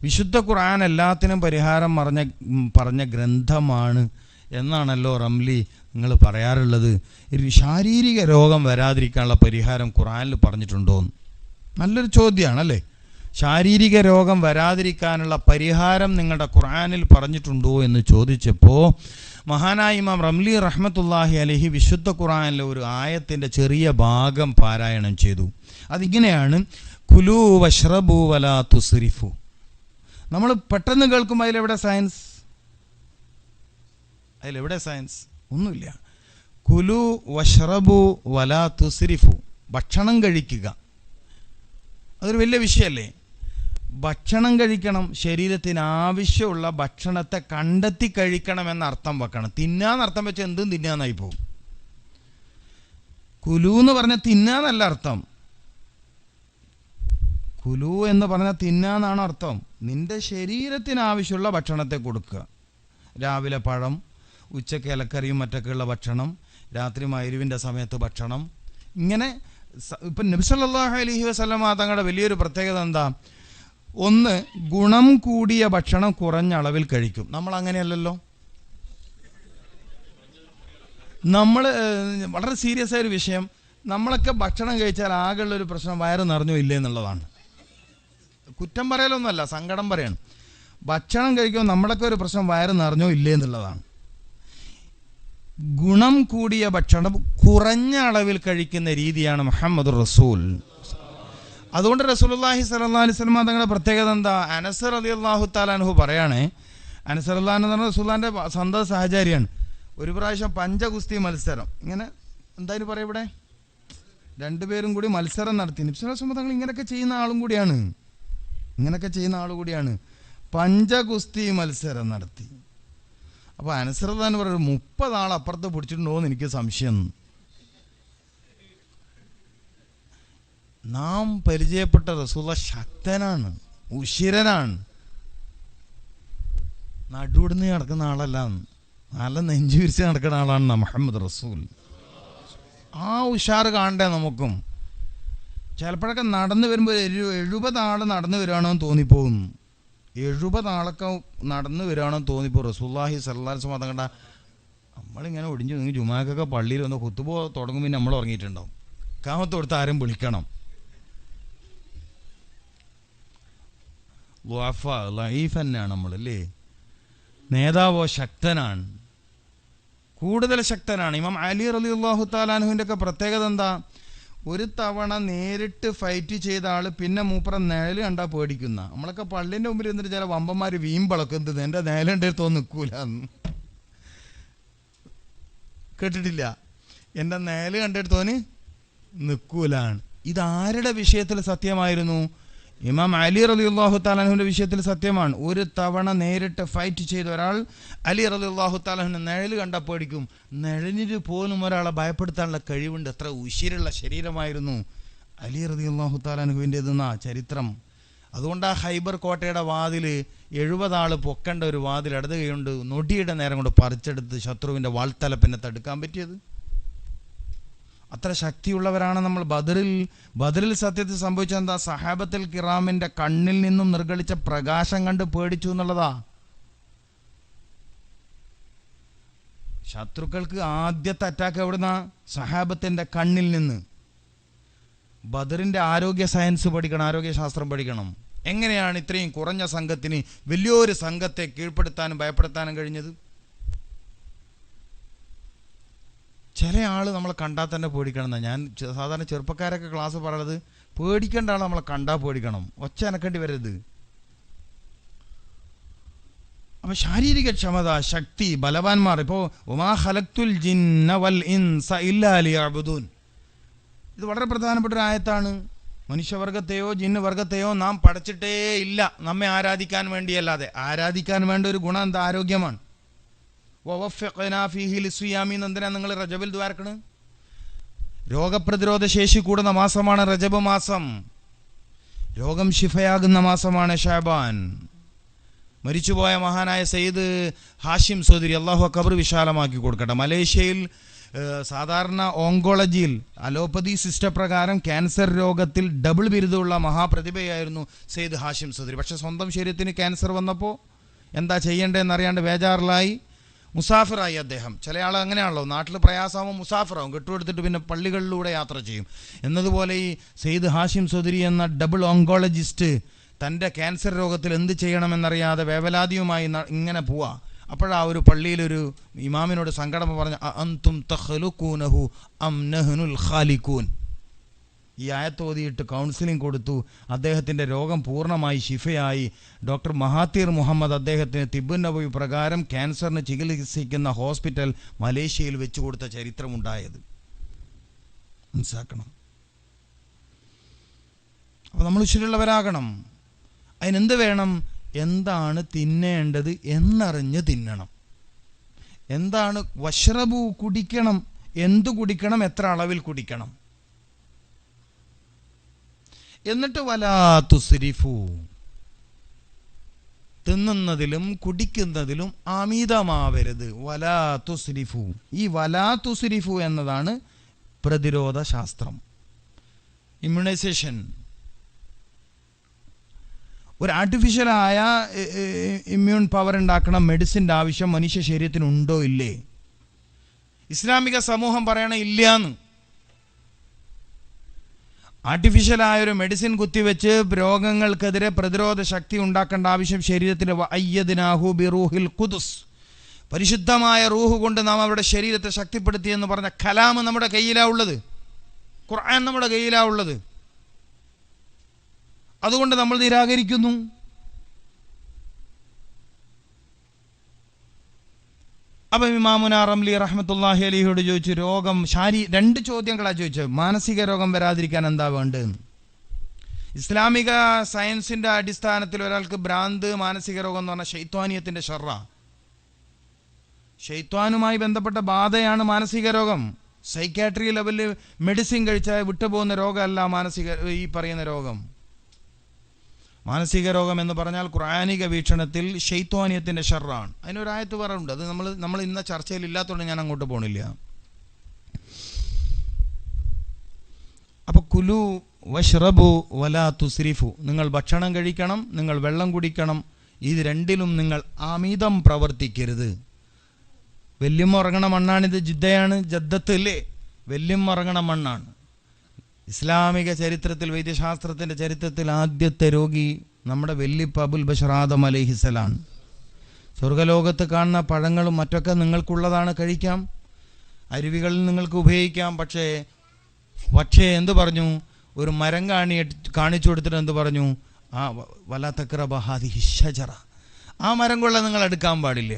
വിശുദ്ധ ഖുർആൻ എല്ലാത്തിനും പരിഹാരം പറഞ്ഞ ഗ്രന്ഥമാണ് എന്നാണല്ലോ റംലി നിങ്ങൾ പറയാറുള്ളത്. ശാരീരിക രോഗം വരാതിരിക്കാനുള്ള പരിഹാരം ഖുർആനിൽ പറഞ്ഞിട്ടുണ്ടോ? നല്ലൊരു ചോദ്യമാണല്ലേ. ശാരീരിക രോഗം വരാതിരിക്കാനുള്ള പരിഹാരം നിങ്ങളുടെ ഖുർആനിൽ പറഞ്ഞിട്ടുണ്ടോ എന്ന് ചോദിച്ചപ്പോൾ മഹാനായ ഇമാം റംലി റഹ്മത്തുള്ളാഹി അലൈഹി വിശുദ്ധ ഖുർആനിലെ ഒരു ആയത്തിൻ്റെ ചെറിയ ഭാഗം പാരായണം ചെയ്തു. അതിങ്ങനെയാണ്: കുലൂ വഷ്റബൂ വലാ തുസ്രിഫു. നമ്മൾ പെട്ടെന്ന് കേൾക്കുമ്പോൾ അതിലെവിടെ സയൻസ്? ഒന്നുമില്ല. കുലു വഷ്റബു വലാ തുസ്രിഫു, ഭക്ഷണം കഴിക്കുക, അതൊരു വലിയ വിഷയമല്ലേ. ഭക്ഷണം കഴിക്കണം, ശരീരത്തിന് ആവശ്യമുള്ള ഭക്ഷണത്തെ കണ്ടെത്തി കഴിക്കണം എന്നർത്ഥം വെക്കണം. തിന്നാന്നർത്ഥം വെച്ചാൽ എന്തും തിന്നാന്നായി പോകും. കുലു എന്ന് പറഞ്ഞാൽ തിന്നാന്നല്ല അർത്ഥം. കുലു എന്ന് പറഞ്ഞാൽ തിന്നാന്നാണ് അർത്ഥം. നിന്റെ ശരീരത്തിന് ആവശ്യമുള്ള ഭക്ഷണത്തെ കൊടുക്കുക. രാവിലെ പഴം, ഉച്ചയ്ക്ക് ഇലക്കറിയും മറ്റൊക്കെയുള്ള ഭക്ഷണം, രാത്രി മഗ്‌രിബിൻ്റെ സമയത്ത് ഭക്ഷണം. ഇങ്ങനെ ഇപ്പം നബി സല്ലല്ലാഹു അലൈഹി വസല്ലമ തങ്ങളുടെ വലിയൊരു പ്രത്യേകത എന്താ? ഒന്ന്, ഗുണം കൂടിയ ഭക്ഷണം കുറഞ്ഞ അളവിൽ കഴിക്കും. നമ്മൾ അങ്ങനെയല്ലല്ലോ. നമ്മൾ വളരെ സീരിയസ് ആയൊരു വിഷയം, നമ്മളൊക്കെ ഭക്ഷണം കഴിച്ചാൽ ആകെയുള്ളൊരു പ്രശ്നം വയറ് നിറഞ്ഞോ ഇല്ലേ എന്നുള്ളതാണ്. കുറ്റം പറയലൊന്നുമല്ല, സങ്കടം പറയണം. ഭക്ഷണം കഴിക്കുമ്പോൾ നമ്മളൊക്കെ ഒരു പ്രശ്നം വയറ് നിറഞ്ഞോ ഇല്ലേ എന്നുള്ളതാണ്. ഗുണം കൂടിയ ഭക്ഷണം കുറഞ്ഞ അളവിൽ കഴിക്കുന്ന രീതിയാണ് മുഹമ്മദ് റസൂൽ. അതുകൊണ്ട് റസൂലുള്ളാഹി സ്വല്ലല്ലാഹു അലൈഹി വസല്ലം തങ്ങളുടെ പ്രത്യേകത എന്താ? അനസ് റളിയല്ലാഹു തആല അൻഹു പറയാണ്, അനസ് റളിയല്ലാഹു അൻഹു എന്ന് റസൂലുള്ളാഹിന്റെ സ്വന്തം സഹചാരിയാണ്. ഒരു പ്രാവശ്യം പഞ്ചഗുസ്തി മത്സരം, ഇങ്ങനെ എന്തായാലും പറയാം, ഇവിടെ രണ്ടുപേരും കൂടി മത്സരം നടത്തി. നബി സല്ലല്ലാഹു അലൈഹി വസല്ലം തങ്ങൾ ഇങ്ങനെയൊക്കെ ചെയ്യുന്ന ആൾ കൂടിയാണ്. പഞ്ചഗുസ്തി മത്സരം നടത്തി. അപ്പോൾ അനസ് റളിയല്ലാഹു അൻഹു പറഞ്ഞു, 30 ആൾ അപ്പുറത്ത് പിടിച്ചിട്ടുണ്ടോ എന്ന് എനിക്ക് സംശയം. നാം പരിചയപ്പെട്ട റസൂലുള്ള ശക്തനാണ്, ഉശിരനാണ്, നടുവിടുന്ന് നടക്കുന്ന ആളല്ല, നല്ല നെഞ്ചു വിരിച്ച് നടക്കുന്ന ആളാണ് മുഹമ്മദ് റസൂൽ. ആ ഉഷാറ് കാണണ്ടേ നമുക്കും. ചിലപ്പോഴൊക്കെ നടന്നു വരുമ്പോൾ 70 ആൾ നടന്നു വരികയാണോ എന്ന് തോന്നിപ്പോകും. 70 ആളൊക്കെ നടന്നു വരികയാണോ എന്ന് തോന്നിപ്പോ. റസൂലുള്ളാഹി സ്വല്ലല്ലാഹു അലൈഹി വസല്ലം തങ്ങളുടെ നമ്മളിങ്ങനെ ഒടിഞ്ഞു നീങ്ങി ജുമാക്കൊക്കെ പള്ളിയിൽ ഒന്ന് ഖുതുബ തുടങ്ങും, പിന്നെ നമ്മൾ ഉറങ്ങിയിട്ടുണ്ടാവും. ഇഖാമത്ത് കൊടുത്ത് ആരും വിളിക്കണം. ലഈഫ് തന്നെയാണ് നമ്മളല്ലേ. നേതാവോ ശക്തനാണ്, കൂടുതൽ ശക്തനാണ്. ഇമാം അലി റളിയല്ലാഹു തആല അൻഹുവിൻ്റെ ഒക്കെ പ്രത്യേകത എന്താ? ഒരു തവണ നേരിട്ട് ഫൈറ്റ് ചെയ്ത ആൾ പിന്നെ മൂപ്പറ നിഴൽ കണ്ടാൽ പേടിക്കുന്ന. നമ്മളൊക്കെ പള്ളിൻ്റെ മുമ്പിൽ എന്നിട്ട് ചില വമ്പന്മാർ വീമ്പളക്കുന്നത് എൻ്റെ നിഴലുണ്ടെടുത്തോ നിൽക്കൂല. കേട്ടിട്ടില്ല? എൻ്റെ നിഴൽ കണ്ടെടുത്തോന് നിൽക്കൂലാണ്. ഇതാരുടെ വിഷയത്തിൽ സത്യമായിരുന്നു? ഇമാം അലി റളിയല്ലാഹു തആല അൻഹുവിൻ്റെ വിഷയത്തിൽ സത്യമാണ്. ഒരു തവണ നേരിട്ട് ഫൈറ്റ് ചെയ്ത ഒരാൾ അലി റളിയല്ലാഹു തആല അൻഹു നിഴൽ കണ്ടാൽ പേടിക്കും. നിഴലിന് പോലും ഒരാളെ ഭയപ്പെടുത്താനുള്ള കഴിവുണ്ട്. എത്ര ഉശിരുള്ള ശരീരമായിരുന്നു അലി റളിയല്ലാഹു തആല അൻഹുവിൻ്റെതെന്നാ ചരിത്രം. അതുകൊണ്ട് ആ ഹൈബർ കോട്ടയുടെ വാതിൽ 70 ആൾ പൊക്കേണ്ട ഒരു വാതിൽ ഇടത് കൈകൊണ്ട് നൊടിയുടെ നേരം കൊണ്ട് പറിച്ചെടുത്ത് ശത്രുവിൻ്റെ വാൾത്തലപ്പിനെ തടുക്കാൻ പറ്റിയത്. അത്ര ശക്തിയുള്ളവരാണ് നമ്മൾ. ബദറിൽ സത്യത്തിൽ സംഭവിച്ചത് എന്താ? സഹാബത്തുൽ കിറാമിൻ്റെ കണ്ണിൽ നിന്നും നിർഗളിച്ച പ്രകാശം കണ്ട് പേടിച്ചു എന്നുള്ളതാ. ശത്രുക്കൾക്ക് ആദ്യത്തെ അറ്റാക്ക് എവിടുന്ന? സഹാബത്തിൻ്റെ കണ്ണിൽ നിന്ന്. ബദറിൻ്റെ ആരോഗ്യ സയൻസ് പഠിക്കണം, ആരോഗ്യശാസ്ത്രം പഠിക്കണം. എങ്ങനെയാണ് ഇത്രയും കുറഞ്ഞ സംഘത്തിന് വലിയൊരു സംഘത്തെ കീഴ്പ്പെടുത്താനും ഭയപ്പെടുത്താനും കഴിഞ്ഞത്? ചില ആൾ നമ്മളെ കണ്ടാൽ തന്നെ പേടിക്കണം എന്നാണ്. ഞാൻ സാധാരണ ചെറുപ്പക്കാരൊക്കെ ക്ലാസ് പറയുന്നത്, പേടിക്കേണ്ട ആൾ നമ്മളെ കണ്ടാൽ പേടിക്കണം, ഒച്ച അനക്കേണ്ടി വരരുത്. അപ്പം ശാരീരിക ക്ഷമത, ശക്തി, ബലവാന്മാർ. ഇപ്പോൾ വമാ ഖലഖ്തുൽ ജിന്ന വൽ ഇൻസ ഇല്ലാ ലിയഅ്ബുദൂൻ, ഇത് വളരെ പ്രധാനപ്പെട്ട ഒരു ആയത്താണ്. മനുഷ്യവർഗത്തെയോ ജിന്ന് വർഗത്തെയോ നാം പടച്ചിട്ടേ ഇല്ല നമ്മെ ആരാധിക്കാൻ വേണ്ടിയല്ലാതെ. ആരാധിക്കാൻ വേണ്ട ഒരു ഗുണം എന്താ? ആരോഗ്യമാണ്. എന്തിനാ നിങ്ങൾ റജബിൽ ദ്വാരക്കണ്? രോഗപ്രതിരോധ ശേഷി കൂടുന്ന മാസമാണ് റജബ് മാസം. രോഗം ശിഫയാകുന്ന മാസമാണ് ഷഅബാൻ. മരിച്ചുപോയ മഹാനായ സയ്യിദ് ഹാഷിം സോദരി, അള്ളാഹു ഖബർ വിശാലമാക്കി കൊടുക്കട്ടെ, മലേഷ്യയിൽ സാധാരണ ഓങ്കോളജിയിൽ അലോപ്പതി സിസ്റ്റം പ്രകാരം ക്യാൻസർ രോഗത്തിൽ ഡബിൾ ബിരുദമുള്ള മഹാപ്രതിഭയായിരുന്നു സെയ്ദ് ഹാഷിം സദരി. പക്ഷെ സ്വന്തം ശരീരത്തിന് ക്യാൻസർ വന്നപ്പോൾ എന്താ ചെയ്യേണ്ടതെന്ന് അറിയാണ്ട് ബേജാറിലായി മുസാഫിറായി അദ്ദേഹം. ചില ആൾ അങ്ങനെയാണല്ലോ, നാട്ടിൽ പ്രയാസമാകുമ്പോൾ മുസാഫിറാവും, കെട്ടുകൊടുത്തിട്ട് പിന്നെ പള്ളികളിലൂടെ യാത്ര ചെയ്യും. എന്നതുപോലെ ഈ സെയ്ദ് ഹാഷിം സദരി എന്ന ഡബിൾ ഓങ്കോളജിസ്റ്റ് തൻ്റെ ക്യാൻസർ രോഗത്തിൽ എന്ത് ചെയ്യണമെന്നറിയാതെ വേവലാതിയുമായി ഇങ്ങനെ പോവാ. അപ്പോഴാ ഒരു പള്ളിയിലൊരു ഇമാമിനോട് സങ്കടം പറഞ്ഞ അന്തും തഖ്ലുഖൂനഹു അം നഹ്നുൽ ഖാലിഖൂൻ. ഈ ആയത്ത് ഓതിയിട്ട് കൗൺസിലിംഗ് കൊടുത്തു. അദ്ദേഹത്തിൻ്റെ രോഗം പൂർണ്ണമായി ശിഫയായി. ഡോക്ടർ മഹാതീർ മുഹമ്മദ് അദ്ദേഹത്തിന് തിബ്ബുൻ നബവി പ്രകാരം ക്യാൻസറിന് ചികിത്സിക്കുന്ന ഹോസ്പിറ്റൽ മലേഷ്യയിൽ വെച്ചു കൊടുത്ത ചരിത്രമുണ്ടായത് മനസ്സിലാക്കണം. അപ്പോൾ നമ്മൾ ശരിയുള്ളവരാകണം. അതിനെന്ത് വേണം? എന്താണ് തിന്നേണ്ടത് എന്നറിഞ്ഞ് തിന്നണം. എന്താണ് വഷ്റബു, കുടിക്കണം. എന്തു കുടിക്കണം, എത്ര അളവിൽ കുടിക്കണം. എന്നിട്ട് വലാ തുസ്രിഫു, തിന്നുന്നതിലും കുടിക്കുന്നതിലും അമിതമാവരുത്. വലാ തുസ്രിഫു. ഈ വലാ തുസ്രിഫു എന്നതാണ് പ്രതിരോധ ശാസ്ത്രം, ഇമ്മ്യൂണൈസേഷൻ. ഒരു ആർട്ടിഫിഷ്യലായ ഇമ്മ്യൂൺ പവർ ഉണ്ടാക്കണം മെഡിസിൻ്റെ ആവശ്യം മനുഷ്യ ശരീരത്തിനുണ്ടോ ഇല്ലേ? ഇസ്ലാമിക സമൂഹം പറയണ ഇല്ലയെന്ന്. ആർട്ടിഫിഷ്യലായൊരു മെഡിസിൻ കുത്തിവെച്ച് രോഗങ്ങൾക്കെതിരെ പ്രതിരോധ ശക്തി ഉണ്ടാക്കേണ്ട ആവശ്യം ശരീരത്തിൽ അയ്യദ്നാഹു ബിറൂഹിൽ ഖുദുസ്, പരിശുദ്ധമായ റൂഹ് കൊണ്ട് നാം അവരുടെ ശരീരത്തെ ശക്തിപ്പെടുത്തി എന്ന് പറഞ്ഞ കലാം നമ്മുടെ കയ്യിലാണ് ഉള്ളത്, ഖുർആൻ നമ്മുടെ കയ്യിലാണ് ഉള്ളത്. അതുകൊണ്ട് നമ്മൾ നിരാകരിക്കുന്നു. അപ്പം ഇമാമുന റംലി റഹ്മത്തുള്ളാഹി അലൈഹിയോട് ചോദിച്ചു, രോഗം രണ്ട് ചോദ്യങ്ങളാണ് ചോദിച്ചത്. മാനസിക രോഗം വരാതിരിക്കാൻ എന്താ വേണ്ടത്? ഇസ്ലാമിക സയൻസിൻ്റെ അടിസ്ഥാനത്തിൽ ഒരാൾക്ക് ഭ്രാന്ത്, മാനസിക രോഗം എന്ന് പറഞ്ഞാൽ ശൈത്വാനിയത്തിൻ്റെ ഷർറ, ശൈത്വാനുമായി ബന്ധപ്പെട്ട ബാധയാണ് മാനസിക രോഗം. സൈക്യാട്രി ലെവലിൽ മെഡിസിൻ കഴിച്ചാൽ വിട്ടുപോകുന്ന രോഗമല്ല ഈ പറയുന്ന രോഗം. മാനസിക രോഗം എന്ന് പറഞ്ഞാൽ ഖുർആനിക വീക്ഷണത്തിൽ ശൈത്വാനിയത്തിൻ്റെ ഷർറാണ്. അതിനൊരായത്ത് പറയുന്നുണ്ട്. അത് നമ്മൾ ഇന്ന ചർച്ചയിൽ ഇല്ലാത്തതുകൊണ്ട് ഞാൻ അങ്ങോട്ട് പോകണില്ല. അപ്പോൾ കുലു വഷ്റബു വലാ തുസ്രിഫു, നിങ്ങൾ ഭക്ഷണം കഴിക്കണം, നിങ്ങൾ വെള്ളം കുടിക്കണം. ഇത് രണ്ടിലും നിങ്ങൾ അമിതം പ്രവർത്തിക്കരുത്. വല്യമ്മ ഉറങ്ങണ മണ്ണാണിത്. ജിദ്ദയാണ്, ജദ്ദത്ത് അല്ലേ? വല്യമ്മ ഉറങ്ങണ മണ്ണാണ്. ഇസ്ലാമിക ചരിത്രത്തിൽ, വൈദ്യശാസ്ത്രത്തിൻ്റെ ചരിത്രത്തിൽ ആദ്യത്തെ രോഗി നമ്മുടെ വല്യപ്പ അബുൽ ബഷർ ആദം അലൈഹിസ്സലാം. സ്വർഗലോകത്ത് കാണുന്ന പഴങ്ങളും മറ്റൊക്കെ നിങ്ങൾക്കുള്ളതാണ്, കഴിക്കാം, അരുവികളിൽ നിങ്ങൾക്ക് ഉപയോഗിക്കാം. പക്ഷേ എന്തു പറഞ്ഞു? ഒരു മരം കാണിച്ചു കൊടുത്തിട്ട് എന്ത് പറഞ്ഞു? വലാ തഖ്റബ ഹാദിഹി ഷജറ, ആ മരം കൊള്ള നിങ്ങൾ എടുക്കാൻ പാടില്ല.